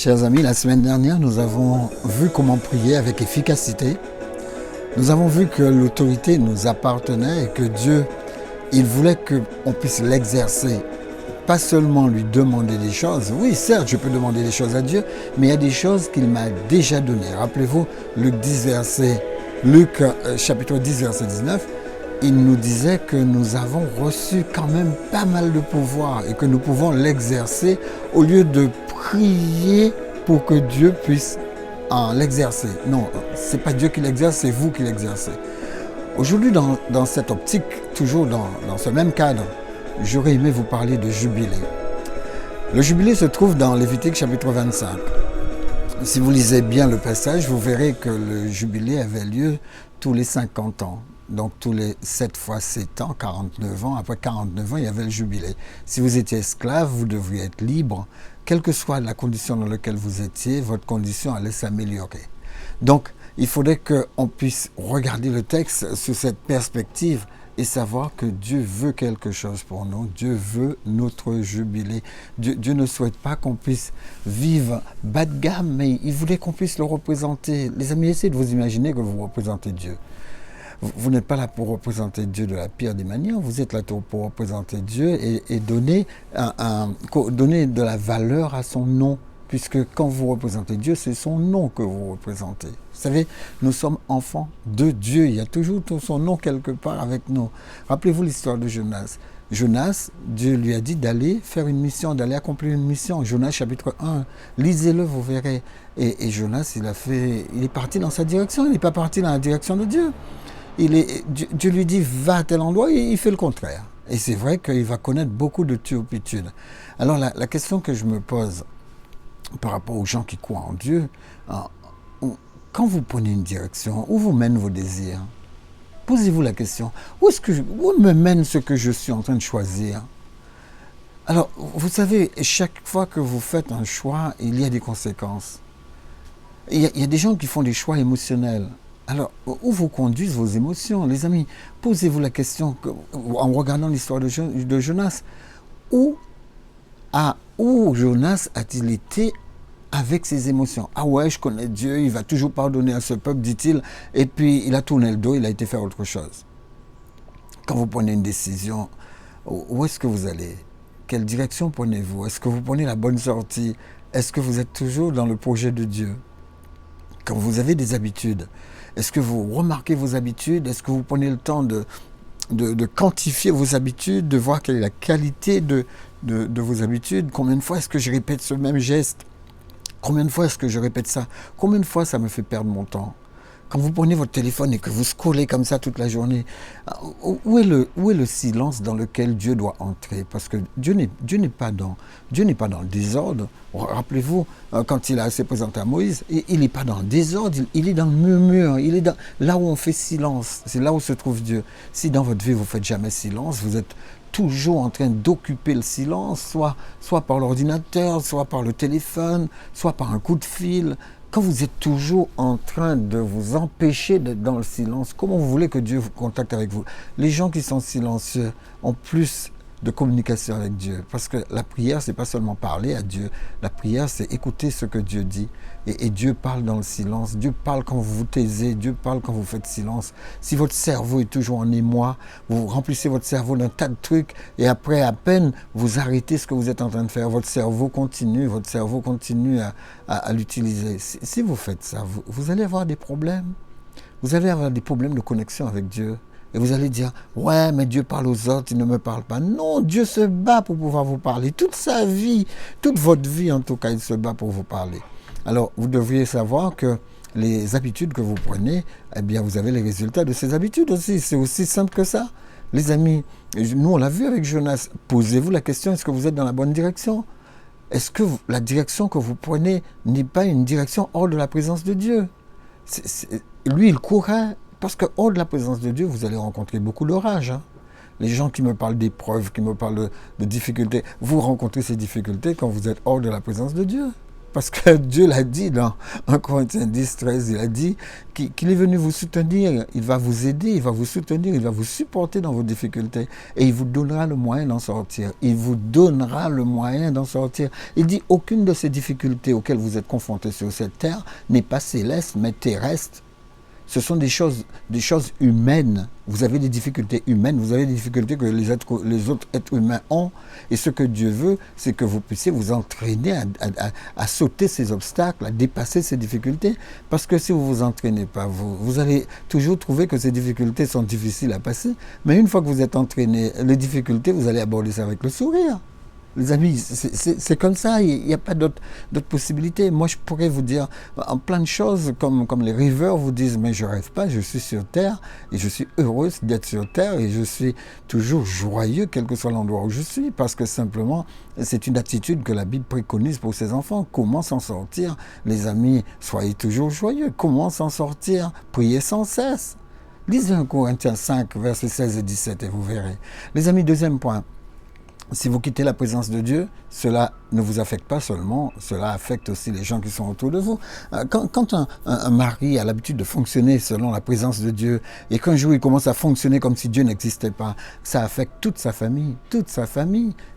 Chers amis, la semaine dernière, nous avons vu comment prier avec efficacité. Nous avons vu que l'autorité nous appartenait et que Dieu, il voulait qu'on puisse l'exercer. Pas seulement lui demander des choses. Oui, certes, je peux demander des choses à Dieu, mais il y a des choses qu'il m'a déjà données. Rappelez-vous, Luc chapitre 10, verset 19, il nous disait que nous avons reçu quand même pas mal de pouvoir et que nous pouvons l'exercer au lieu de prier pour que Dieu puisse l'exercer. Non, ce n'est pas Dieu qui l'exerce, c'est vous qui l'exercez. Aujourd'hui, dans cette optique, toujours dans ce même cadre, j'aurais aimé vous parler de jubilé. Le jubilé se trouve dans Lévitique chapitre 25. Si vous lisez bien le passage, vous verrez que le jubilé avait lieu tous les 50 ans. Donc tous les 7 fois 7 ans, 49 ans. Après 49 ans, il y avait le jubilé. Si vous étiez esclave, vous devriez être libre. Quelle que soit la condition dans laquelle vous étiez, votre condition allait s'améliorer. Donc, il faudrait qu'on puisse regarder le texte sous cette perspective et savoir que Dieu veut quelque chose pour nous. Dieu veut notre jubilé. Dieu ne souhaite pas qu'on puisse vivre bas de gamme, mais il voulait qu'on puisse le représenter. Les amis, essayez de vous imaginer que vous représentez Dieu. Vous n'êtes pas là pour représenter Dieu de la pire des manières, vous êtes là pour représenter Dieu et donner de la valeur à son nom, puisque quand vous représentez Dieu, c'est son nom que vous représentez. Vous savez, nous sommes enfants de Dieu, il y a toujours son nom quelque part avec nous. Rappelez-vous l'histoire de Jonas. Jonas, Dieu lui a dit d'aller faire une mission, d'aller accomplir une mission. Jonas chapitre 1, lisez-le, vous verrez. Et Jonas, il est parti dans sa direction, il n'est pas parti dans la direction de Dieu. Dieu lui dit, va à tel endroit, et il fait le contraire. Et c'est vrai qu'il va connaître beaucoup de turpitudes. Alors la question que je me pose par rapport aux gens qui croient en Dieu, quand vous prenez une direction, où vous mènent vos désirs? Posez-vous la question, où me mène ce que je suis en train de choisir? Alors, vous savez, chaque fois que vous faites un choix, il y a des conséquences. Il y a des gens qui font des choix émotionnels. Alors, où vous conduisent vos émotions, les amis? Posez-vous la question, en regardant l'histoire de Jonas, où Jonas a-t-il été avec ses émotions? Ah ouais, je connais Dieu, il va toujours pardonner à ce peuple, dit-il, et puis il a tourné le dos, il a été faire autre chose. Quand vous prenez une décision, où est-ce que vous allez? Quelle direction prenez-vous? Est-ce que vous prenez la bonne sortie? Est-ce que vous êtes toujours dans le projet de Dieu? Quand vous avez des habitudes, est-ce que vous remarquez vos habitudes? Est-ce que vous prenez le temps de quantifier vos habitudes, de voir quelle est la qualité de vos habitudes? Combien de fois est-ce que je répète ce même geste? Combien de fois est-ce que je répète ça? Combien de fois ça me fait perdre mon temps? Quand vous prenez votre téléphone et que vous scrollez comme ça toute la journée, où est le silence dans lequel Dieu doit entrer? Parce que Dieu n'est pas dans le désordre. Rappelez-vous, quand il s'est présenté à Moïse, il n'est pas dans le désordre, il est dans le murmure, il est là où on fait silence. C'est là où se trouve Dieu. Si dans votre vie vous ne faites jamais silence, vous êtes toujours en train d'occuper le silence, soit par l'ordinateur, soit par le téléphone, soit par un coup de fil. Quand vous êtes toujours en train de vous empêcher d'être dans le silence, comment vous voulez que Dieu vous contacte avec vous? Les gens qui sont silencieux ont plus de communication avec Dieu. Parce que la prière, c'est pas seulement parler à Dieu. La prière, c'est écouter ce que Dieu dit. Et Dieu parle dans le silence. Dieu parle quand vous vous taisez. Dieu parle quand vous faites silence. Si votre cerveau est toujours en émoi, vous remplissez votre cerveau d'un tas de trucs et après, à peine, vous arrêtez ce que vous êtes en train de faire. Votre cerveau continue à l'utiliser. Si vous faites ça, vous allez avoir des problèmes. Vous allez avoir des problèmes de connexion avec Dieu. Et vous allez dire, ouais, mais Dieu parle aux autres, il ne me parle pas. Non, Dieu se bat pour pouvoir vous parler. Toute sa vie, toute votre vie en tout cas, il se bat pour vous parler. Alors, vous devriez savoir que les habitudes que vous prenez, eh bien, vous avez les résultats de ces habitudes aussi. C'est aussi simple que ça. Les amis, nous on l'a vu avec Jonas. Posez-vous la question, est-ce que vous êtes dans la bonne direction? Est-ce que la direction que vous prenez n'est pas une direction hors de la présence de Dieu? Lui, il courait. Parce que hors de la présence de Dieu, vous allez rencontrer beaucoup d'orages. Les gens qui me parlent d'épreuves, qui me parlent de difficultés, vous rencontrez ces difficultés quand vous êtes hors de la présence de Dieu. Parce que Dieu l'a dit dans 1 Corinthiens 10, 13, il a dit qu'il est venu vous soutenir, il va vous aider, il va vous soutenir, il va vous supporter dans vos difficultés et il vous donnera le moyen d'en sortir. Il vous donnera le moyen d'en sortir. Il dit aucune de ces difficultés auxquelles vous êtes confrontés sur cette terre n'est pas céleste mais terrestre. Ce sont des choses humaines. Vous avez des difficultés humaines, vous avez des difficultés que les autres êtres humains ont. Et ce que Dieu veut, c'est que vous puissiez vous entraîner à sauter ces obstacles, à dépasser ces difficultés. Parce que si vous ne vous entraînez pas, vous allez toujours trouver que ces difficultés sont difficiles à passer. Mais une fois que vous êtes entraîné, les difficultés, vous allez aborder ça avec le sourire. Les amis, c'est comme ça, il n'y a pas d'autre possibilité. Moi, je pourrais vous dire en plein de choses, comme les rêveurs vous disent, mais je ne rêve pas, je suis sur Terre, et je suis heureuse d'être sur Terre, et je suis toujours joyeux, quel que soit l'endroit où je suis, parce que simplement, c'est une attitude que la Bible préconise pour ses enfants. Comment s'en sortir? Les amis, soyez toujours joyeux. Comment s'en sortir? Priez sans cesse. Lisez 1 Corinthiens 5, versets 16 et 17, et vous verrez. Les amis, deuxième point. Si vous quittez la présence de Dieu, cela ne vous affecte pas seulement, cela affecte aussi les gens qui sont autour de vous. Quand un mari a l'habitude de fonctionner selon la présence de Dieu et qu'un jour il commence à fonctionner comme si Dieu n'existait pas, ça affecte toute sa famille.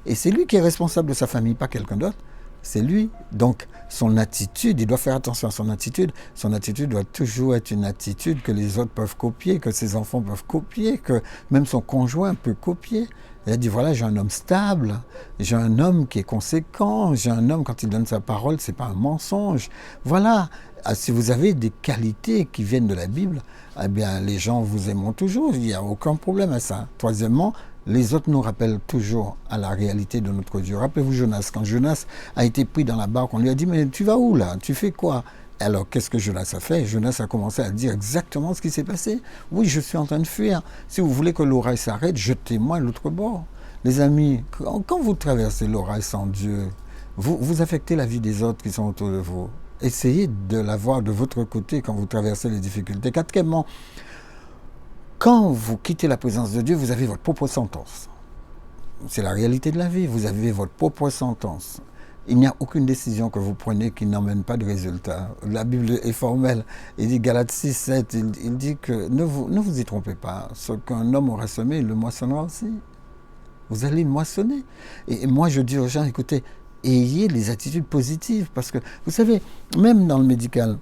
Et c'est lui qui est responsable de sa famille, pas quelqu'un d'autre. C'est lui. Donc, son attitude, il doit faire attention à son attitude. Son attitude doit toujours être une attitude que les autres peuvent copier, que ses enfants peuvent copier, que même son conjoint peut copier. Il a dit, voilà, j'ai un homme stable, j'ai un homme qui est conséquent, j'ai un homme, quand il donne sa parole, c'est pas un mensonge. Voilà. Si vous avez des qualités qui viennent de la Bible, eh bien, les gens vous aimeront toujours. Il n'y a aucun problème à ça. Troisièmement, les autres nous rappellent toujours à la réalité de notre Dieu. Rappelez-vous Jonas. Quand Jonas a été pris dans la barque, on lui a dit, mais tu vas où là? Tu fais quoi? Alors, qu'est-ce que Jonas a fait? Jonas a commencé à dire exactement ce qui s'est passé. Oui, je suis en train de fuir. Si vous voulez que l'orage s'arrête, jetez-moi à l'autre bord. Les amis, quand vous traversez l'orage sans Dieu, vous affectez la vie des autres qui sont autour de vous. Essayez de l'avoir de votre côté quand vous traversez les difficultés. Quatrièmement, quand vous quittez la présence de Dieu, vous avez votre propre sentence. C'est la réalité de la vie. Vous avez votre propre sentence. Il n'y a aucune décision que vous prenez qui n'emmène pas de résultat. La Bible est formelle. Il dit, Galates 6, 7, il dit que ne vous y trompez pas. Ce qu'un homme aura semé, il le moissonnera aussi. Vous allez moissonner. Et moi, je dis aux gens, écoutez, ayez les attitudes positives. Parce que, vous savez, même dans le médical,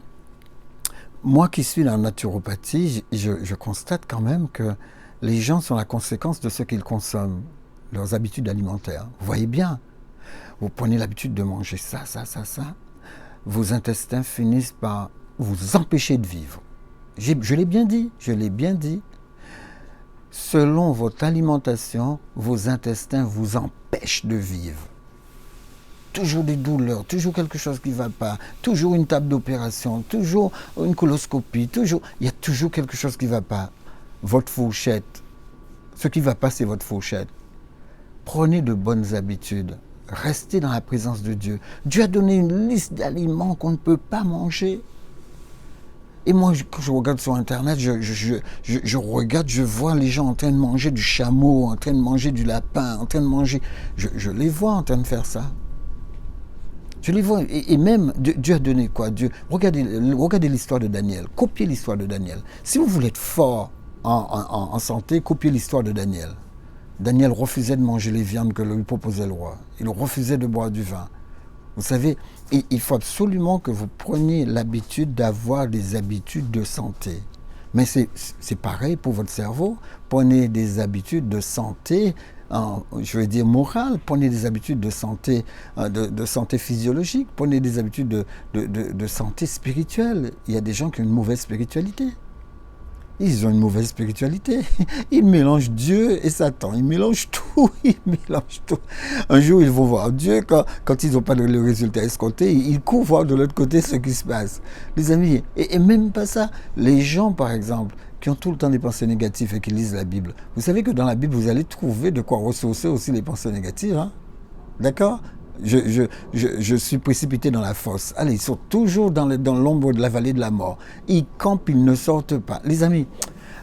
moi qui suis dans la naturopathie, je constate quand même que les gens sont la conséquence de ce qu'ils consomment, leurs habitudes alimentaires. Vous voyez bien. Vous prenez l'habitude de manger ça. Vos intestins finissent par vous empêcher de vivre. Je l'ai bien dit. Selon votre alimentation, vos intestins vous empêchent de vivre. Toujours des douleurs, toujours quelque chose qui ne va pas, toujours une table d'opération, toujours une coloscopie, il y a toujours quelque chose qui ne va pas. Votre fourchette, ce qui ne va pas, c'est votre fourchette. Prenez de bonnes habitudes. Restez dans la présence de Dieu. Dieu a donné une liste d'aliments qu'on ne peut pas manger. Et moi, quand je regarde sur Internet, je regarde, je vois les gens en train de manger du chameau, en train de manger du lapin, en train de manger... Je les vois en train de faire ça. Je les vois. Et même, Dieu a donné quoi? Regardez l'histoire de Daniel. Copiez l'histoire de Daniel. Si vous voulez être fort en santé, copiez l'histoire de Daniel. Daniel refusait de manger les viandes que lui proposait le roi. Il refusait de boire du vin. Vous savez, il faut absolument que vous preniez l'habitude d'avoir des habitudes de santé. Mais c'est pareil pour votre cerveau. Prenez des habitudes de santé, je veux dire morale. Prenez des habitudes de santé physiologique. Prenez des habitudes de santé spirituelle. Il y a des gens qui ont une mauvaise spiritualité. Ils ont une mauvaise spiritualité. Ils mélangent Dieu et Satan. Ils mélangent tout. Un jour, ils vont voir Dieu. Quand ils n'ont pas le résultat escompté, ils courent voir de l'autre côté ce qui se passe. Les amis, et même pas ça. Les gens, par exemple, qui ont tout le temps des pensées négatives et qui lisent la Bible. Vous savez que dans la Bible, vous allez trouver de quoi ressourcer aussi les pensées négatives. Hein? D'accord ? Je suis précipité dans la fosse. Allez, ils sont toujours dans l'ombre de la vallée de la mort. Ils campent, ils ne sortent pas. Les amis,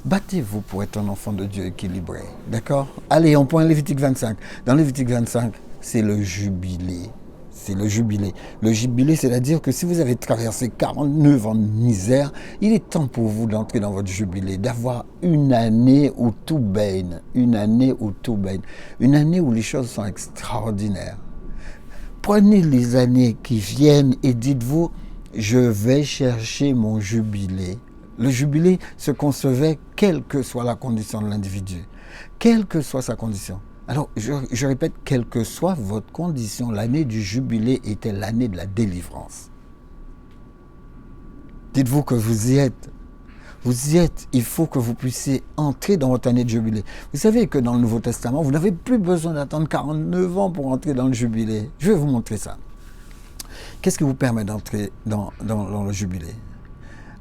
battez-vous pour être un enfant de Dieu équilibré. D'accord? Allez, on prend Lévitique 25. Dans Lévitique 25, c'est le jubilé. c'est le jubilé. Le jubilé, c'est-à-dire que si vous avez traversé 49 ans de misère, il est temps pour vous d'entrer dans votre jubilé, d'avoir une année où tout baigne, une année où tout baigne, une année où les choses sont extraordinaires. Prenez les années qui viennent et dites-vous, je vais chercher mon jubilé. Le jubilé se concevait quelle que soit la condition de l'individu, quelle que soit sa condition. Alors, je répète, quelle que soit votre condition, l'année du jubilé était l'année de la délivrance. Dites-vous que vous y êtes. Vous y êtes. Il faut que vous puissiez entrer dans votre année de jubilé. Vous savez que dans le Nouveau Testament, vous n'avez plus besoin d'attendre 49 ans pour entrer dans le jubilé. Je vais vous montrer ça. Qu'est-ce qui vous permet d'entrer dans le jubilé?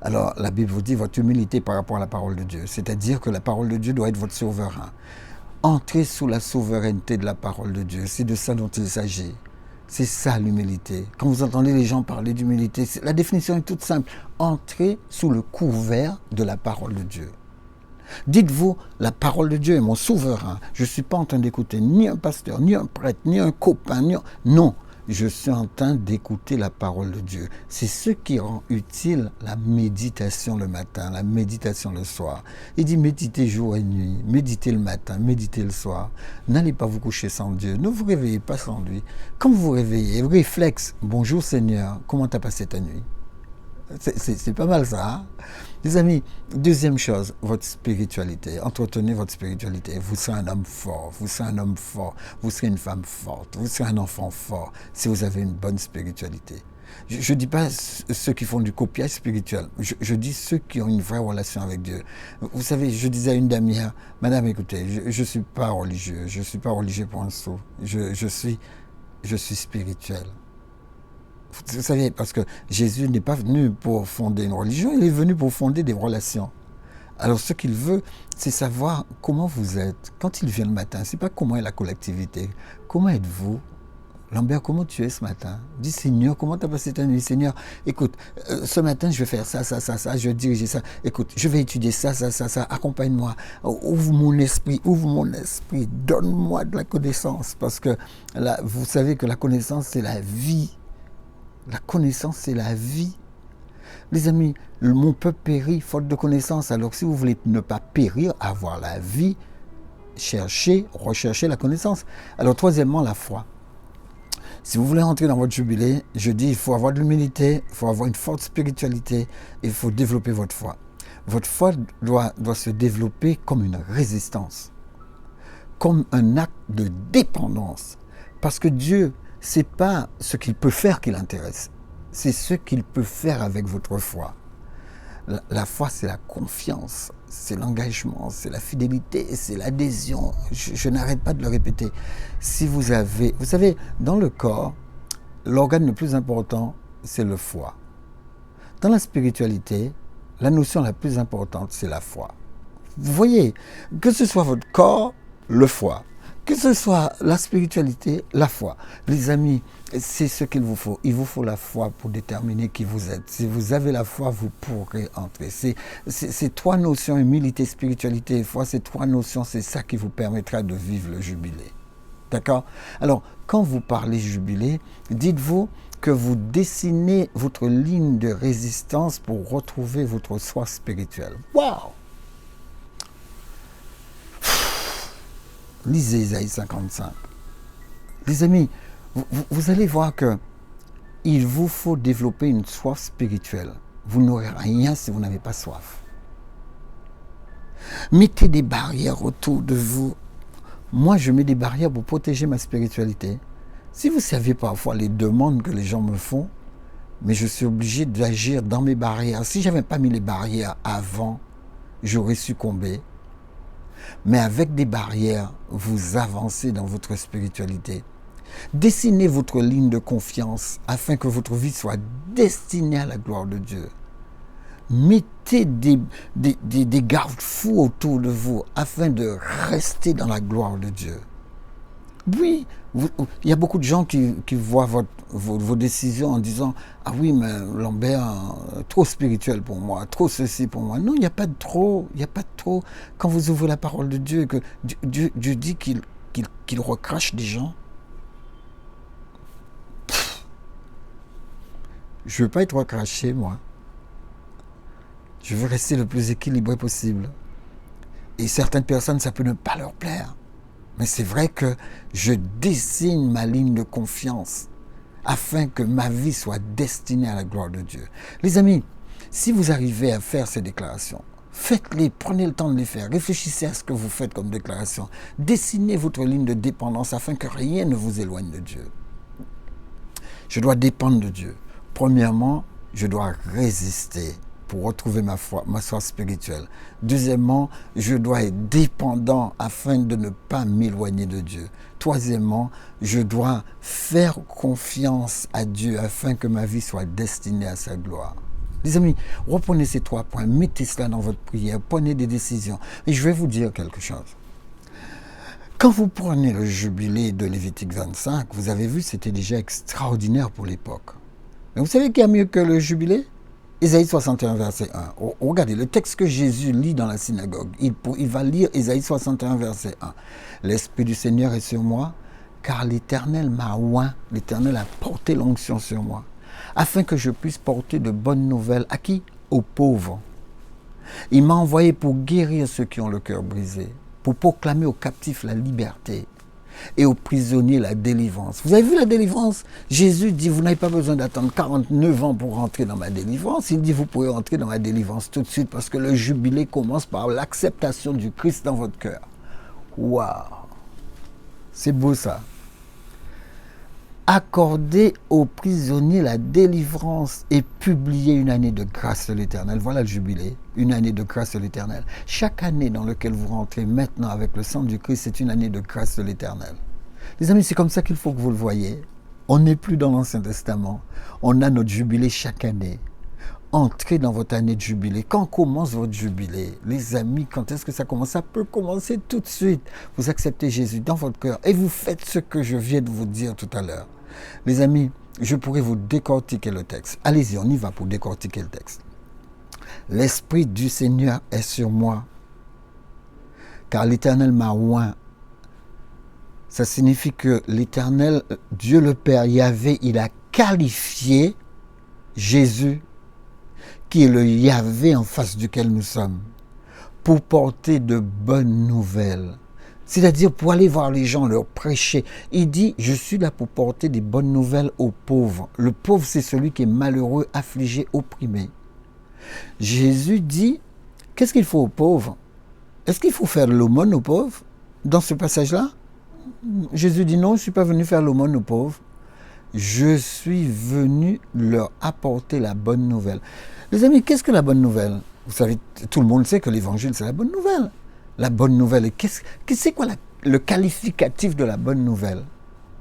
Alors, la Bible vous dit votre humilité par rapport à la parole de Dieu. C'est-à-dire que la parole de Dieu doit être votre souverain. Entrez sous la souveraineté de la parole de Dieu. C'est de ça dont il s'agit. C'est ça l'humilité. Quand vous entendez les gens parler d'humilité, la définition est toute simple. Entrez sous le couvert de la parole de Dieu. Dites-vous, la parole de Dieu est mon souverain. Je ne suis pas en train d'écouter ni un pasteur, ni un prêtre, ni un copain, Non, je suis en train d'écouter la parole de Dieu. C'est ce qui rend utile la méditation le matin, la méditation le soir. Il dit méditez jour et nuit, méditez le matin, méditez le soir. N'allez pas vous coucher sans Dieu, ne vous réveillez pas sans lui. Quand vous vous réveillez, réflexe, bonjour Seigneur, comment t'as passé ta nuit? C'est pas mal ça, hein? Les amis, deuxième chose, votre spiritualité. Entretenez votre spiritualité. Vous serez un homme fort, vous serez un homme fort, vous serez une femme forte, vous serez un enfant fort si vous avez une bonne spiritualité. Je ne dis pas ceux qui font du copiage spirituel, je dis ceux qui ont une vraie relation avec Dieu. Vous savez, je disais à une dame hier, madame, écoutez, je ne suis pas religieux, je ne suis pas religieux pour un sou, je suis spirituel. Vous savez, parce que Jésus n'est pas venu pour fonder une religion, il est venu pour fonder des relations. Alors ce qu'il veut, c'est savoir comment vous êtes. Quand il vient le matin, c'est pas comment est la collectivité. Comment êtes-vous? Lambert, comment tu es ce matin? Dis Seigneur, comment tu as passé ta nuit? Seigneur, écoute, ce matin je vais faire ça, je vais diriger ça. Écoute, je vais étudier ça, accompagne-moi. Ouvre mon esprit, donne-moi de la connaissance. Parce que là, vous savez que la connaissance, c'est la vie. La connaissance, c'est la vie. Les amis, mon peuple périt faute de connaissance. Alors si vous voulez ne pas périr, avoir la vie, recherchez la connaissance. Alors troisièmement, la foi. Si vous voulez entrer dans votre jubilé, je dis, il faut avoir de l'humilité, il faut avoir une forte spiritualité, il faut développer votre foi. Votre foi doit se développer comme une résistance, comme un acte de dépendance. Parce que Dieu, ce n'est pas ce qu'il peut faire qui l'intéresse, c'est ce qu'il peut faire avec votre foi. La foi, c'est la confiance, c'est l'engagement, c'est la fidélité, c'est l'adhésion. Je n'arrête pas de le répéter. Si vous savez, dans le corps, l'organe le plus important, c'est le foie. Dans la spiritualité, la notion la plus importante, c'est la foi. Vous voyez, que ce soit votre corps, le foie. Que ce soit la spiritualité, la foi. Les amis, c'est ce qu'il vous faut. Il vous faut la foi pour déterminer qui vous êtes. Si vous avez la foi, vous pourrez entrer. Ces trois notions, humilité, spiritualité et foi, ces trois notions, c'est ça qui vous permettra de vivre le jubilé. D'accord? Alors, quand vous parlez jubilé, dites-vous que vous dessinez votre ligne de résistance pour retrouver votre soi spirituel. Waouh! Lisez Isaïe 55. Les amis, vous allez voir que il vous faut développer une soif spirituelle. Vous n'aurez rien si vous n'avez pas soif. Mettez des barrières autour de vous. Moi, je mets des barrières pour protéger ma spiritualité. Si vous saviez parfois les demandes que les gens me font, mais je suis obligé d'agir dans mes barrières. Si je n'avais pas mis les barrières avant, j'aurais succombé. Mais avec des barrières, vous avancez dans votre spiritualité. Dessinez votre ligne de confiance afin que votre vie soit destinée à la gloire de Dieu. Mettez des garde-fous autour de vous afin de rester dans la gloire de Dieu. Oui, il y a beaucoup de gens qui voient vos décisions en disant « Ah oui, mais Lambert, trop spirituel pour moi, trop ceci pour moi. » Non, il n'y a pas de trop, il n'y a pas de trop. Quand vous ouvrez la parole de Dieu et que Dieu dit qu'il recrache des gens, Je ne veux pas être recraché, moi. Je veux rester le plus équilibré possible. Et certaines personnes, ça peut ne pas leur plaire. Mais c'est vrai que je dessine ma ligne de confiance afin que ma vie soit destinée à la gloire de Dieu. Les amis, si vous arrivez à faire ces déclarations, faites-les, prenez le temps de les faire, réfléchissez à ce que vous faites comme déclaration, dessinez votre ligne de dépendance afin que rien ne vous éloigne de Dieu. Je dois dépendre de Dieu. Premièrement, je dois résister pour retrouver ma foi spirituelle. Deuxièmement, je dois être dépendant afin de ne pas m'éloigner de Dieu. Troisièmement, je dois faire confiance à Dieu afin que ma vie soit destinée à sa gloire. Les amis, reprenez ces 3 points, mettez cela dans votre prière, prenez des décisions. Et je vais vous dire quelque chose. Quand vous prenez le jubilé de Lévitique 25, vous avez vu, c'était déjà extraordinaire pour l'époque. Mais vous savez qu'il y a mieux que le jubilé ? Ésaïe 61, verset 1. Regardez, le texte que Jésus lit dans la synagogue, il va lire Ésaïe 61, verset 1. L'Esprit du Seigneur est sur moi, car l'Éternel m'a oint, l'Éternel a porté l'onction sur moi, afin que je puisse porter de bonnes nouvelles. À qui ? Aux pauvres. Il m'a envoyé pour guérir ceux qui ont le cœur brisé, pour proclamer aux captifs la liberté et aux prisonniers la délivrance. Vous avez vu la délivrance ? Jésus dit, vous n'avez pas besoin d'attendre 49 ans pour rentrer dans ma délivrance. Il dit, vous pouvez rentrer dans ma délivrance tout de suite parce que le jubilé commence par l'acceptation du Christ dans votre cœur. Waouh ! C'est beau ça. Accorder aux prisonniers la délivrance et publier une année de grâce de l'Éternel. Voilà le jubilé, une année de grâce de l'Éternel. Chaque année dans laquelle vous rentrez maintenant avec le sang du Christ, c'est une année de grâce de l'Éternel. Les amis, c'est comme ça qu'il faut que vous le voyez. On n'est plus dans l'Ancien Testament. On a notre jubilé chaque année. Entrez dans votre année de jubilé. Quand commence votre jubilé? Les amis, quand est-ce que ça commence? Ça peut commencer tout de suite. Vous acceptez Jésus dans votre cœur et vous faites ce que je viens de vous dire tout à l'heure. Les amis, je pourrais vous décortiquer le texte. Allez-y, on y va pour décortiquer le texte. L'Esprit du Seigneur est sur moi, car l'Éternel m'a oint. Ça signifie que l'Éternel, Dieu le Père, Yahvé, il a qualifié Jésus, qui est le Yahvé en face duquel nous sommes, pour porter de bonnes nouvelles. C'est-à-dire pour aller voir les gens, leur prêcher. Il dit, je suis là pour porter des bonnes nouvelles aux pauvres. Le pauvre, c'est celui qui est malheureux, affligé, opprimé. Jésus dit, qu'est-ce qu'il faut aux pauvres? Est-ce qu'il faut faire l'aumône aux pauvres dans ce passage-là? Jésus dit, non, je ne suis pas venu faire l'aumône aux pauvres. Je suis venu leur apporter la bonne nouvelle. Les amis, qu'est-ce que la bonne nouvelle? Vous savez, tout le monde sait que l'évangile, c'est la bonne nouvelle. La bonne nouvelle, c'est quoi le qualificatif de la bonne nouvelle?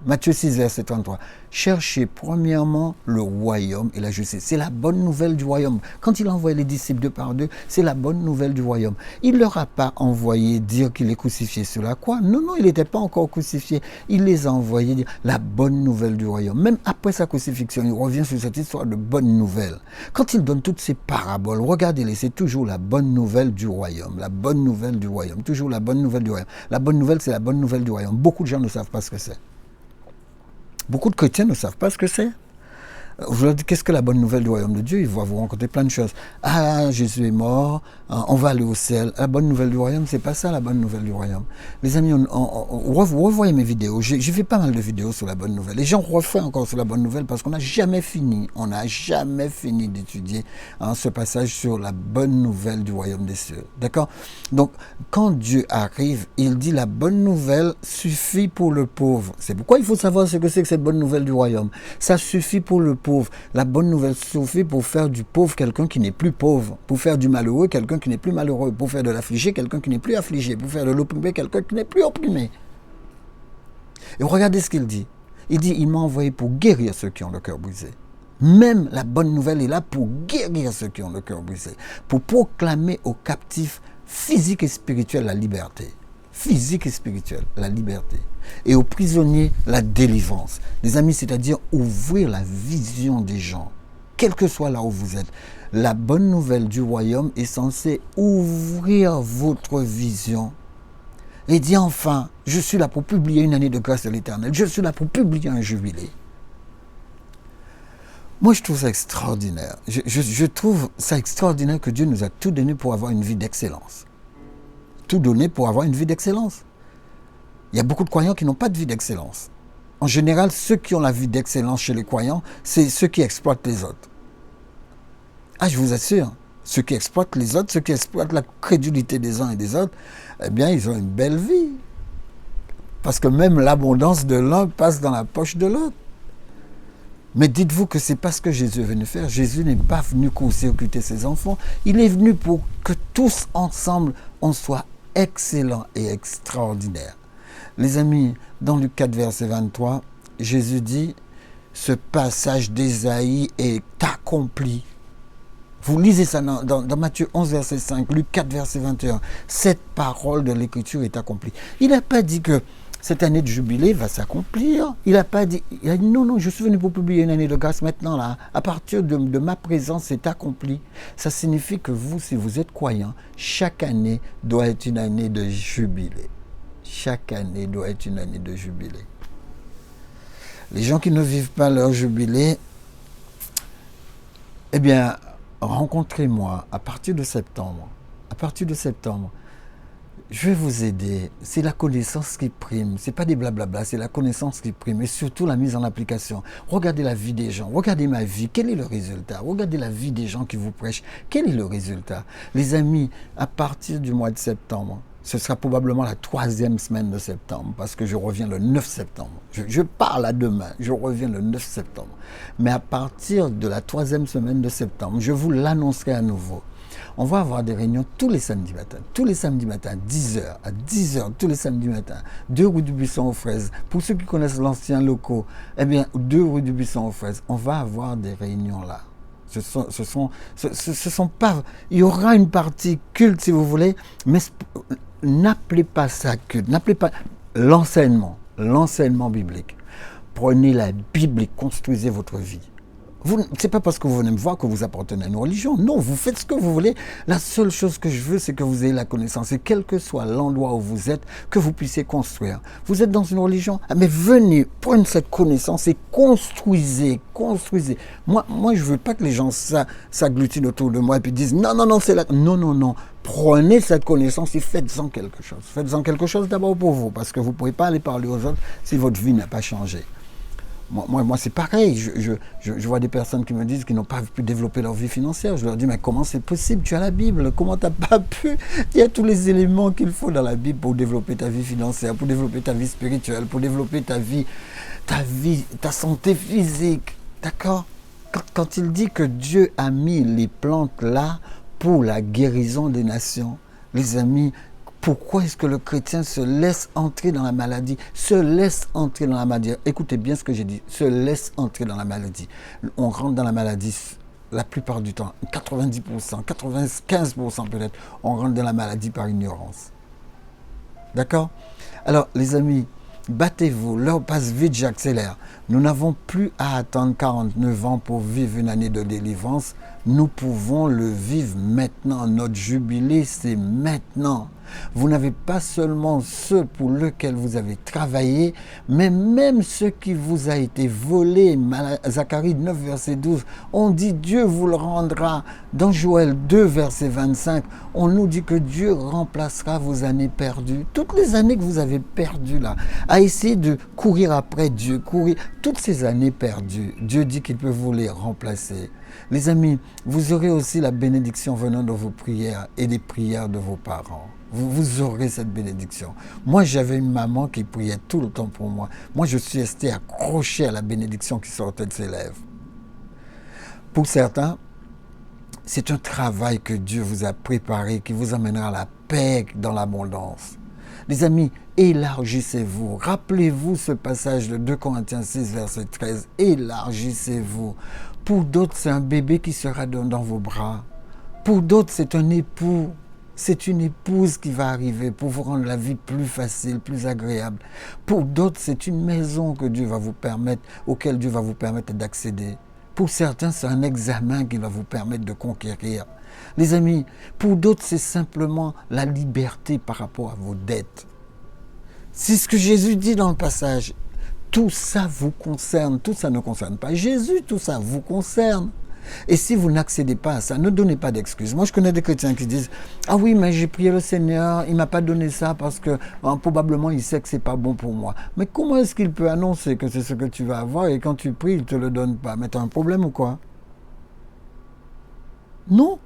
Matthieu 6, verset 33. Cherchez premièrement le royaume et la justice. C'est la bonne nouvelle du royaume. Quand il a envoyé les disciples 2 par 2, c'est la bonne nouvelle du royaume. Il ne leur a pas envoyé dire qu'il est crucifié sur la croix. Non, il n'était pas encore crucifié. Il les a envoyés dire la bonne nouvelle du royaume. Même après sa crucifixion, il revient sur cette histoire de bonne nouvelle. Quand il donne toutes ces paraboles, regardez-les, c'est toujours la bonne nouvelle du royaume. La bonne nouvelle du royaume. Toujours la bonne nouvelle du royaume. La bonne nouvelle, c'est la bonne nouvelle du royaume. Beaucoup de gens ne savent pas ce que c'est. Beaucoup de chrétiens ne savent pas ce que c'est. Vous leur dites, qu'est-ce que la bonne nouvelle du royaume de Dieu? Il va vous raconter plein de choses. Ah, Jésus est mort, on va aller au ciel. La bonne nouvelle du royaume, c'est pas ça la bonne nouvelle du royaume. Les amis, revoyez mes vidéos. J'ai fait pas mal de vidéos sur la bonne nouvelle. Les gens refont encore sur la bonne nouvelle parce qu'on n'a jamais fini. On n'a jamais fini d'étudier ce passage sur la bonne nouvelle du royaume des cieux. D'accord? Donc, quand Dieu arrive, il dit la bonne nouvelle suffit pour le pauvre. C'est pourquoi il faut savoir ce que c'est que cette bonne nouvelle du royaume. Ça suffit pour le pauvre. La bonne nouvelle suffit pour faire du pauvre quelqu'un qui n'est plus pauvre, pour faire du malheureux quelqu'un qui n'est plus malheureux, pour faire de l'affligé quelqu'un qui n'est plus affligé, pour faire de l'opprimé quelqu'un qui n'est plus opprimé. Et regardez ce qu'il dit. Il dit, il m'a envoyé pour guérir ceux qui ont le cœur brisé. Même la bonne nouvelle est là pour guérir ceux qui ont le cœur brisé, pour proclamer aux captifs physiques et spirituels la liberté. Physique et spirituelle, la liberté. Et aux prisonniers, la délivrance. Les amis, c'est-à-dire ouvrir la vision des gens, quel que soit là où vous êtes. La bonne nouvelle du royaume est censée ouvrir votre vision. Et dire enfin, je suis là pour publier une année de grâce de l'Éternel. Je suis là pour publier un jubilé. Moi, je trouve ça extraordinaire. Je trouve ça extraordinaire que Dieu nous a tout donné pour avoir une vie d'excellence. Tout donné pour avoir une vie d'excellence. Il y a beaucoup de croyants qui n'ont pas de vie d'excellence. En général, ceux qui ont la vie d'excellence chez les croyants, c'est ceux qui exploitent les autres. Ah, je vous assure, ceux qui exploitent les autres, ceux qui exploitent la crédulité des uns et des autres, eh bien, ils ont une belle vie. Parce que même l'abondance de l'un passe dans la poche de l'autre. Mais dites-vous que ce n'est pas ce que Jésus est venu faire. Jésus n'est pas venu court-circuiter ses enfants. Il est venu pour que tous ensemble, on soit excellents et extraordinaires. Les amis, dans Luc 4, verset 23, Jésus dit, ce passage d'Ésaïe est accompli. Vous lisez ça dans Matthieu 11, verset 5, Luc 4, verset 21. Cette parole de l'Écriture est accomplie. Il n'a pas dit que cette année de jubilé va s'accomplir. Il n'a dit non, je suis venu pour publier une année de grâce maintenant, là. À partir de ma présence, c'est accompli. Ça signifie que vous, si vous êtes croyant, chaque année doit être une année de jubilé. Chaque année doit être une année de jubilé. Les gens qui ne vivent pas leur jubilé, eh bien, rencontrez-moi à partir de septembre. À partir de septembre, je vais vous aider. C'est la connaissance qui prime. Ce n'est pas des blablabla, c'est la connaissance qui prime. Et surtout la mise en application. Regardez la vie des gens. Regardez ma vie. Quel est le résultat? Regardez la vie des gens qui vous prêchent. Quel est le résultat? Les amis, à partir du mois de septembre, ce sera probablement la 3e semaine de septembre, parce que je reviens le 9 septembre. Je pars là demain, je reviens le 9 septembre. Mais à partir de la 3e semaine de septembre, je vous l'annoncerai à nouveau. On va avoir des réunions tous les samedis matins. Tous les samedis matins, à 10h, tous les samedis matins. 2 rue du Buisson aux Fraises. Pour ceux qui connaissent l'ancien locaux, eh bien, 2 rue du Buisson aux Fraises. On va avoir des réunions là. Ce sont pas... Il y aura une partie culte, si vous voulez, mais n'appelez pas ça culte. N'appelez pas l'enseignement biblique. Prenez la Bible et construisez votre vie. Ce n'est pas parce que vous venez me voir que vous appartenez à une religion. Non, vous faites ce que vous voulez. La seule chose que je veux, c'est que vous ayez la connaissance. Et quel que soit l'endroit où vous êtes, que vous puissiez construire. Vous êtes dans une religion, mais venez, prenez cette connaissance et construisez. Moi, je ne veux pas que les gens s'agglutinent autour de moi et puis disent non, c'est là. Non. Prenez cette connaissance et faites-en quelque chose. Faites-en quelque chose d'abord pour vous, parce que vous ne pouvez pas aller parler aux autres si votre vie n'a pas changé. Moi, c'est pareil. Je vois des personnes qui me disent qu'ils n'ont pas pu développer leur vie financière. Je leur dis, mais comment c'est possible? Tu as la Bible. Comment tu n'as pas pu? Il y a tous les éléments qu'il faut dans la Bible pour développer ta vie financière, pour développer ta vie spirituelle, pour développer ta santé physique. D'accord? Quand il dit que Dieu a mis les plantes là pour la guérison des nations, les amis, pourquoi est-ce que le chrétien se laisse entrer dans la maladie? Écoutez bien ce que j'ai dit. Se laisse entrer dans la maladie. On rentre dans la maladie la plupart du temps. 90%, 95% peut-être. On rentre dans la maladie par ignorance. D'accord? Alors, les amis, battez-vous. L'heure passe vite, j'accélère. Nous n'avons plus à attendre 49 ans pour vivre une année de délivrance. Nous pouvons le vivre maintenant. Notre jubilé, c'est maintenant. Vous n'avez pas seulement ceux pour lesquels vous avez travaillé, mais même ce qui vous a été volé. Zacharie 9, verset 12, on dit Dieu vous le rendra. Dans Joël 2, verset 25, on nous dit que Dieu remplacera vos années perdues. Toutes les années que vous avez perdues là, à essayer de courir après Dieu, toutes ces années perdues, Dieu dit qu'il peut vous les remplacer. Les amis, vous aurez aussi la bénédiction venant de vos prières et des prières de vos parents. Vous aurez cette bénédiction. Moi, j'avais une maman qui priait tout le temps pour moi. Moi, je suis resté accroché à la bénédiction qui sortait de ses lèvres. Pour certains, c'est un travail que Dieu vous a préparé, qui vous amènera à la paix dans l'abondance. Les amis, élargissez-vous. Rappelez-vous ce passage de 2 Corinthiens 6, verset 13. Élargissez-vous. Pour d'autres, c'est un bébé qui sera dans vos bras. Pour d'autres, c'est un époux. C'est une épouse qui va arriver pour vous rendre la vie plus facile, plus agréable. Pour d'autres, c'est une maison que Dieu va vous permettre, auquel Dieu va vous permettre d'accéder. Pour certains, c'est un examen qui va vous permettre de conquérir. Les amis, pour d'autres, c'est simplement la liberté par rapport à vos dettes. C'est ce que Jésus dit dans le passage. Tout ça vous concerne, tout ça ne concerne pas Jésus, tout ça vous concerne. Et si vous n'accédez pas à ça, ne donnez pas d'excuses. Moi, je connais des chrétiens qui disent « Ah oui, mais j'ai prié le Seigneur, il ne m'a pas donné ça parce que probablement il sait que ce n'est pas bon pour moi. » Mais comment est-ce qu'il peut annoncer que c'est ce que tu vas avoir et quand tu pries, il ne te le donne pas? Mais tu as un problème ou quoi? Non.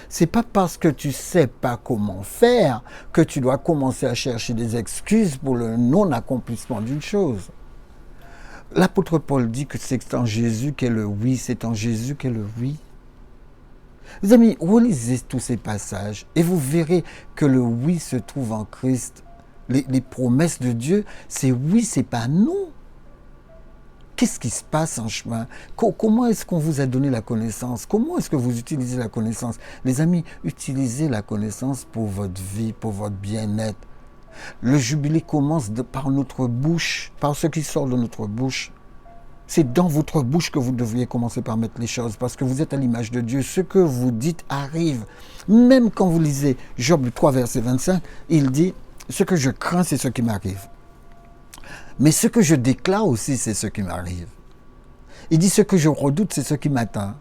C'est pas parce que tu sais pas comment faire que tu dois commencer à chercher des excuses pour le non-accomplissement d'une chose. L'apôtre Paul dit que c'est en Jésus qu'est le oui, c'est en Jésus qu'est le oui. Les amis, relisez tous ces passages et vous verrez que le oui se trouve en Christ. Les promesses de Dieu, c'est oui, c'est pas non. Qu'est-ce qui se passe en chemin? Comment est-ce qu'on vous a donné la connaissance? Comment est-ce que vous utilisez la connaissance? Les amis, utilisez la connaissance pour votre vie, pour votre bien-être. Le jubilé commence par notre bouche, par ce qui sort de notre bouche. C'est dans votre bouche que vous devriez commencer par mettre les choses, parce que vous êtes à l'image de Dieu. Ce que vous dites arrive. Même quand vous lisez Job 3, verset 25, il dit « Ce que je crains, c'est ce qui m'arrive. Mais ce que je déclare aussi, c'est ce qui m'arrive. » Il dit « Ce que je redoute, c'est ce qui m'atteint. »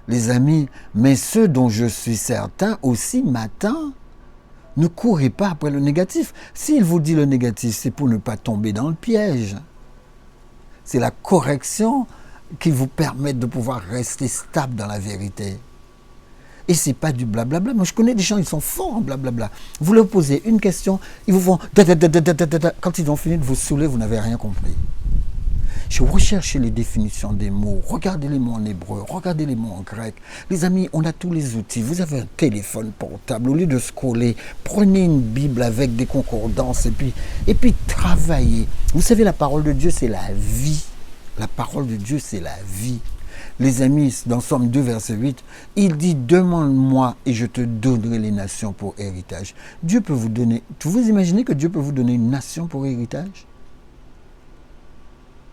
Les amis, mais ce dont je suis certain aussi m'atteint. Ne courez pas après le négatif. S'il vous dit le négatif, c'est pour ne pas tomber dans le piège. C'est la correction qui vous permet de pouvoir rester stable dans la vérité. Et ce n'est pas du blablabla. Moi, je connais des gens, ils sont forts en blablabla. Vous leur posez une question, ils vous font... Quand ils ont fini de vous saouler, vous n'avez rien compris. Je recherche les définitions des mots. Regardez les mots en hébreu, regardez les mots en grec. Les amis, on a tous les outils. Vous avez un téléphone portable. Au lieu de scroller, prenez une Bible avec des concordances et puis travaillez. Vous savez, la parole de Dieu, c'est la vie. La parole de Dieu, c'est la vie. Les amis, dans Somme 2, verset 8, il dit « Demande-moi et je te donnerai les nations pour héritage. » Dieu peut vous donner... Vous imaginez que Dieu peut vous donner une nation pour héritage?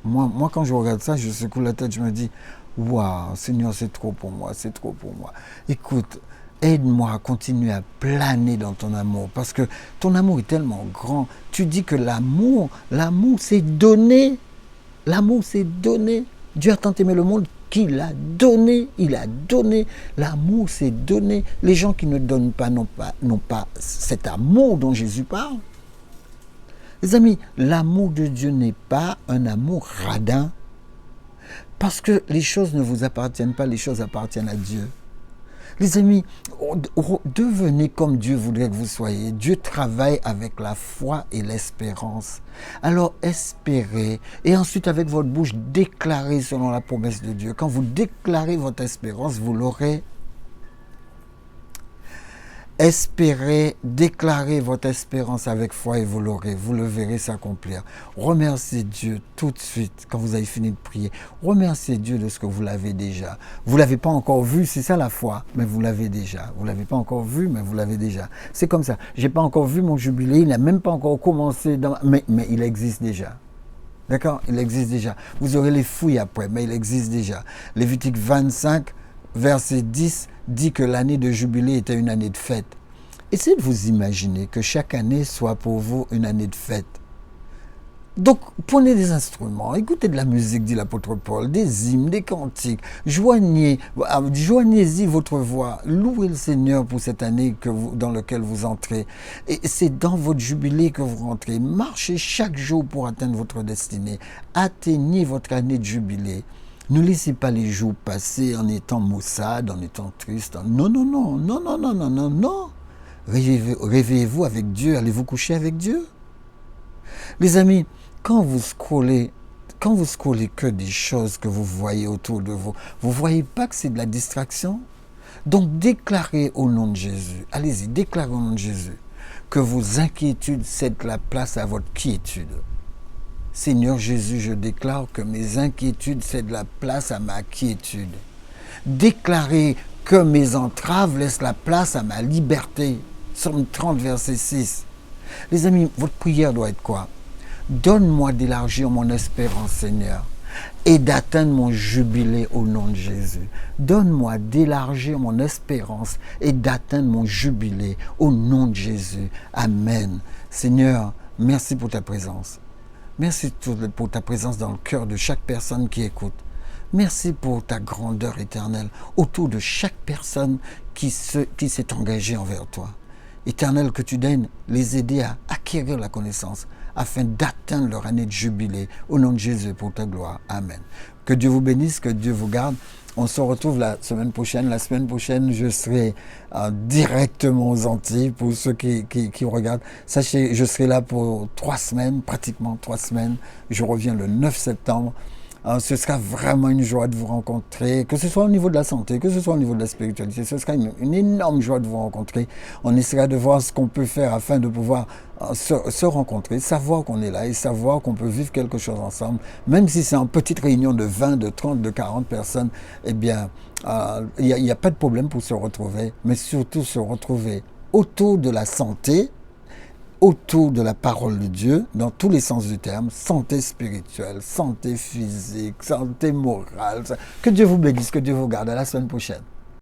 Moi, quand je regarde ça, je secoue la tête, je me dis « Waouh, Seigneur, c'est trop pour moi, c'est trop pour moi. » Écoute, aide-moi à continuer à planer dans ton amour, parce que ton amour est tellement grand. Tu dis que l'amour, c'est donné. L'amour, c'est donné. Dieu a tant aimé le monde qu'il a donné. Il a donné. L'amour, c'est donné. Les gens qui ne donnent pas n'ont pas cet amour dont Jésus parle. Les amis, l'amour de Dieu n'est pas un amour radin. Parce que les choses ne vous appartiennent pas, les choses appartiennent à Dieu. Les amis, devenez comme Dieu voudrait que vous soyez. Dieu travaille avec la foi et l'espérance. Alors espérez et ensuite avec votre bouche déclarez selon la promesse de Dieu. Quand vous déclarez votre espérance, vous l'aurez. Espérez, déclarez votre espérance avec foi et vous l'aurez. Vous le verrez s'accomplir. Remerciez Dieu tout de suite quand vous avez fini de prier. Remerciez Dieu de ce que vous l'avez déjà. Vous ne l'avez pas encore vu, c'est ça la foi, mais vous l'avez déjà. Vous ne l'avez pas encore vu, mais vous l'avez déjà. C'est comme ça. Je n'ai pas encore vu mon jubilé, il n'a même pas encore commencé, mais il existe déjà. D'accord? Il existe déjà. Vous aurez les fouilles après, mais il existe déjà. Lévitique 25, verset 10, dit que l'année de jubilé était une année de fête. Essayez de vous imaginer que chaque année soit pour vous une année de fête. Donc, prenez des instruments, écoutez de la musique, dit l'apôtre Paul, des hymnes, des cantiques, joignez-y votre voix, louez le Seigneur pour cette année dans laquelle vous entrez. Et c'est dans votre jubilé que vous rentrez. Marchez chaque jour pour atteindre votre destinée. Atteignez votre année de jubilé. Ne laissez pas les jours passer en étant maussade, en étant triste. Non. Réveillez-vous avec Dieu, allez vous coucher avec Dieu. Les amis, quand vous scrollez que des choses que vous voyez autour de vous, vous ne voyez pas que c'est de la distraction? Donc déclarez au nom de Jésus, allez-y, déclarez au nom de Jésus, que vos inquiétudes cèdent la place à votre quiétude. Seigneur Jésus, je déclare que mes inquiétudes cèdent la place à ma quiétude. Déclarez que mes entraves laissent la place à ma liberté. Psaume 30, verset 6. Les amis, votre prière doit être quoi? Donne-moi d'élargir mon espérance, Seigneur, et d'atteindre mon jubilé au nom de Jésus. Donne-moi d'élargir mon espérance et d'atteindre mon jubilé au nom de Jésus. Amen. Seigneur, merci pour ta présence. Merci pour ta présence dans le cœur de chaque personne qui écoute. Merci pour ta grandeur éternelle autour de chaque personne qui s'est engagée envers toi. Éternel, que tu daignes les aider à acquérir la connaissance afin d'atteindre leur année de jubilé. Au nom de Jésus, pour ta gloire. Amen. Que Dieu vous bénisse, que Dieu vous garde. On se retrouve la semaine prochaine. La semaine prochaine, je serai directement aux Antilles pour ceux qui regardent. Sachez, je serai là pour 3 semaines, pratiquement 3 semaines. Je reviens le 9 septembre. Ce sera vraiment une joie de vous rencontrer, que ce soit au niveau de la santé, que ce soit au niveau de la spiritualité. Ce sera une énorme joie de vous rencontrer. On essaiera de voir ce qu'on peut faire afin de pouvoir se rencontrer, savoir qu'on est là et savoir qu'on peut vivre quelque chose ensemble. Même si c'est en petite réunion de 20, de 30, de 40 personnes, eh bien, il n'y a pas de problème pour se retrouver, mais surtout se retrouver autour de la santé, autour de la parole de Dieu, dans tous les sens du terme, santé spirituelle, santé physique, santé morale. Que Dieu vous bénisse, que Dieu vous garde. À la semaine prochaine.